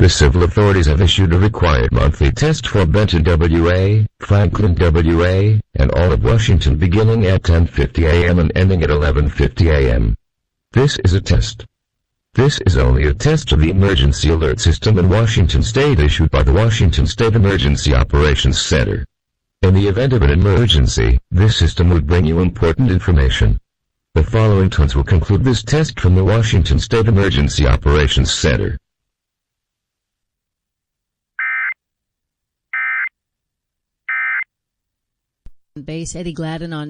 The civil authorities have issued a required monthly test for Benton, WA, Franklin, WA, and all of Washington beginning at 10:50 a.m. and ending at 11:50 a.m. This is a test. This is only a test of the emergency alert system in Washington State issued by the Washington State Emergency Operations Center. In the event of an emergency, this system would bring you important information. The following tones will conclude this test from the Washington State Emergency Operations Center. Bass, Eddie Gladden on